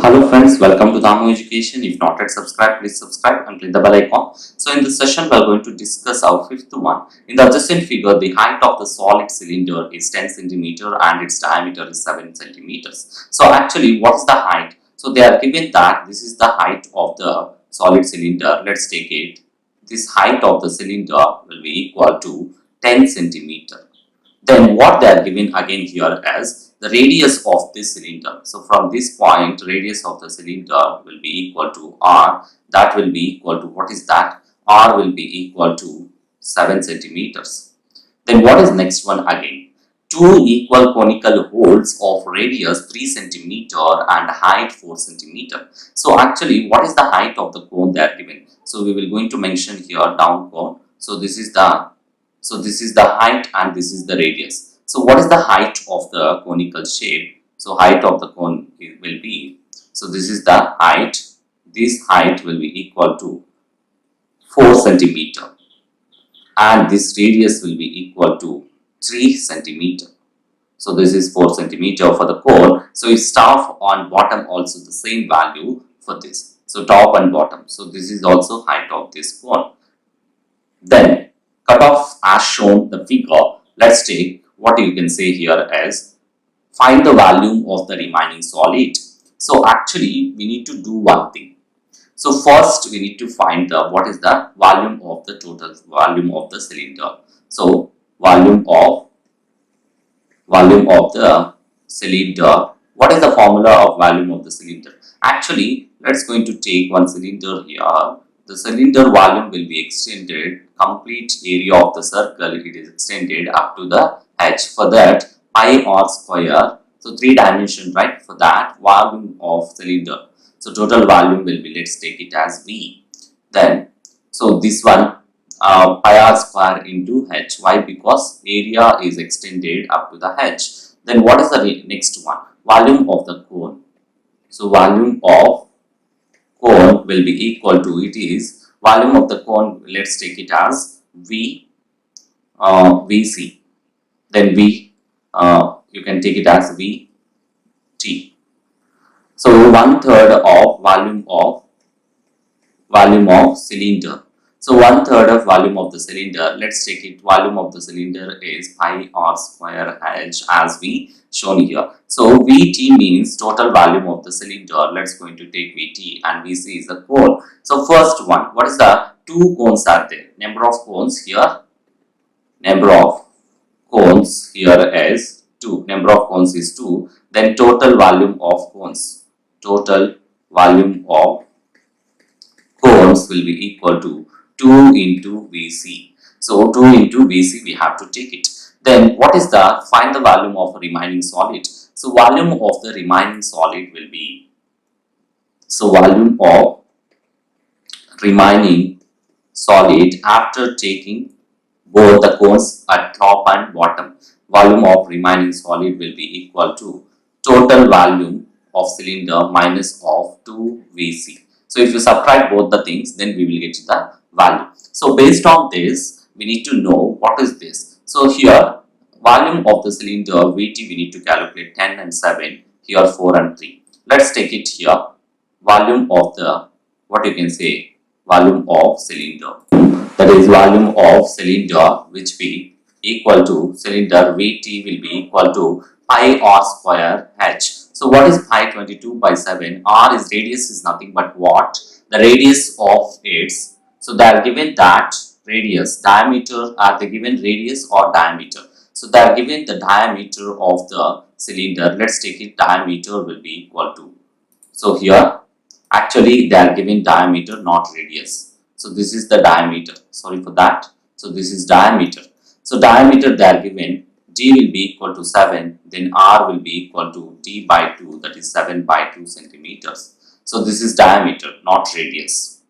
Hello friends, welcome to Damo Education. If not yet subscribed, please subscribe and click the bell icon. So in this session, we are going to discuss our fifth one. In the adjacent figure, the height of the solid cylinder is 10 centimeter and its diameter is 7 centimeters. So actually, what is the height? So they are given that this is the height of the solid cylinder. Let's take it. This height of the cylinder will be equal to 10 centimeter. Then what they are given again here as the radius of this cylinder. So from this point, radius of the cylinder will be equal to r. That will be equal to, what is that? R will be equal to 7 centimeters. Then what is next one again? Two equal conical holes of radius 3 centimeter and height 4 centimeter. So actually, what is the height of the cone they are given? So we will going to mention here down cone. So this is the height and this is the radius. So what is the height of the conical shape? So height of the cone will be, so this is the height. This height will be equal to 4 centimeter and this radius will be equal to 3 centimeter. So this is 4 centimeter for the cone. So if top on bottom also the same value for this. So top and bottom. So this is also height of this cone. Then cutoff as shown the figure. Let's take what you can say here as find the volume of the remaining solid. So actually we need to do one thing. So first we need to find the what is the volume of the total volume of the cylinder. So volume of the cylinder. What is the formula of volume of the cylinder? Actually, let's going to take one cylinder here. The cylinder volume will be extended, complete area of the circle, it is extended up to the h. For that, pi r square, so 3 dimension, right? For that, volume of cylinder. So total volume will be, let's take it as V. Then, so this one, pi r square into h. Why? Because area is extended up to the h. Then what is the next one? Volume of the cone. So volume of cone will be equal to, it is volume of the cone, let's take it as V, Vc. Then V, you can take it as Vt. So 1/3 of volume of cylinder. So 1/3 of volume of the cylinder, let's take it, volume of the cylinder is pi r square h as we shown here. So Vt means total volume of the cylinder. Let's going to take Vt and Vc is the cone. So first one, what is the two cones are there? Number of cones here, number of cones here is 2. Number of cones is 2. Then total volume of cones. Total volume of cones will be equal to 2 into Vc. So 2 into Vc we have to take it. Then what is the, find the volume of remaining solid. So volume of the remaining solid will be, so volume of remaining solid after taking both the cones at top and bottom. Volume of remaining solid will be equal to total volume of cylinder minus of 2 Vc. So if you subtract both the things, then we will get the value. So based on this, we need to know what is this. So here, volume of the cylinder Vt we need to calculate 10 and 7, here 4 and 3. Let's take it here. Volume of the, what you can say, volume of cylinder. That is volume of cylinder which be equal to cylinder Vt will be equal to pi r square h. So what is pi 22 by 7? R is radius is nothing but what? The radius of its. So they are given that radius, diameter, are they given radius or diameter? So they are given the diameter of the cylinder. Let's take it, diameter will be equal to. So here actually they are given diameter not radius. So this is the diameter, sorry for that. So this is diameter. So diameter they are given, d will be equal to 7, then r will be equal to d by 2, that is 7 by 2 centimeters. So this is diameter not radius.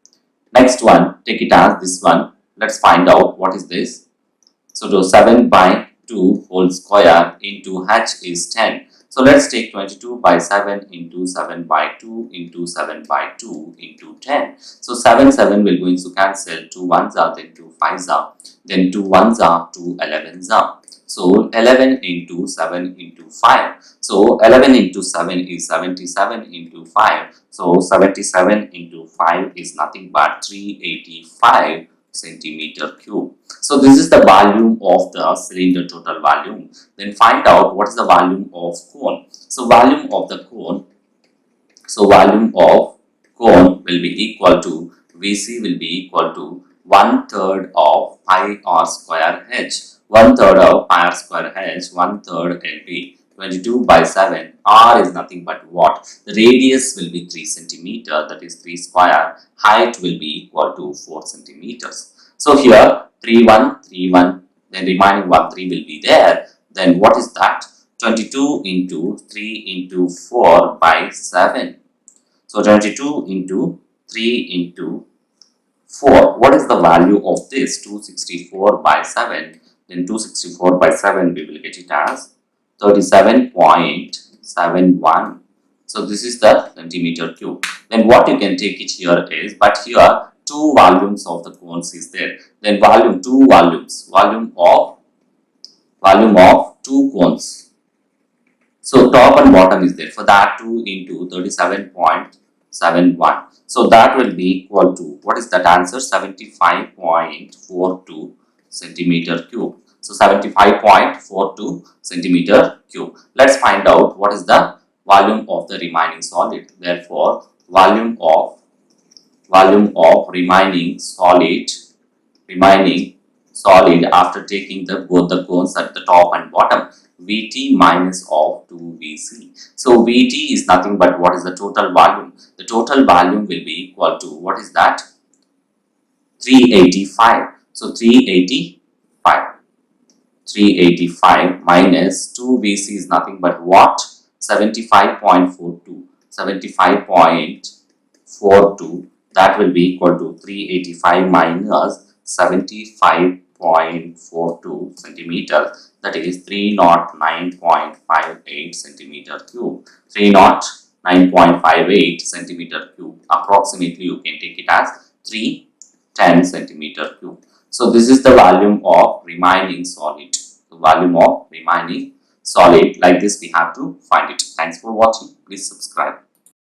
Next one, take it as this one. Let's find out what is this. So to 7 by 2 whole square into h is 10. So let's take 22 by 7 into 7 by 2 into 7 by 2 into 10. So 7 will going to cancel, 2 1s are, then 2 5s are, then 2 1s are, 2 11s are. So 11 into 7 into 5. So 11 into 7 is 77 into 5. So 77 into 5 is nothing but 385 centimeter cube. So this is the volume of the cylinder, total volume. Then find out what is the volume of cone. So volume of the cone. So volume of cone will be equal to VC will be equal to 1/3 of pi r square h. 1/3 of pi r square h, 1/3 will be 22 by 7. R is nothing but what? The radius will be 3 centimeter, that is 3 square. Height will be equal to 4 centimeters. So here 3 1 3 1, then remaining 1 3 will be there. Then what is that? 22 into 3 into 4 by 7. So 22 into 3 into 4. What is the value of this? 264 by 7. Then 264 by 7 we will get it as 37.71. So this is the centimeter cube. Then what you can take it here is, but here two volumes of the cones is there. Then volume, two volumes, volume of two cones. So top and bottom is there. For that 2 into 37.71. So that will be equal to, what is that answer? 75.42 centimeter cube. So 75.42 centimeter cube. Let's find out what is the volume of the remaining solid. Therefore, volume of remaining solid after taking both the cones at the top and bottom, Vt minus of 2Vc. So Vt is nothing but what is the total volume? The total volume will be equal to, what is that? 385. So 385 minus 2Vc is nothing but what? 75.42. 75.42. That will be equal to 385 minus 75.42 centimeters, that is 309.58 centimeter cube. 309.58 centimeter cube. Approximately you can take it as 310 centimeter cube. So this is the volume of remaining solid. The volume of remaining solid, like this we have to find it. Thanks for watching. Please subscribe.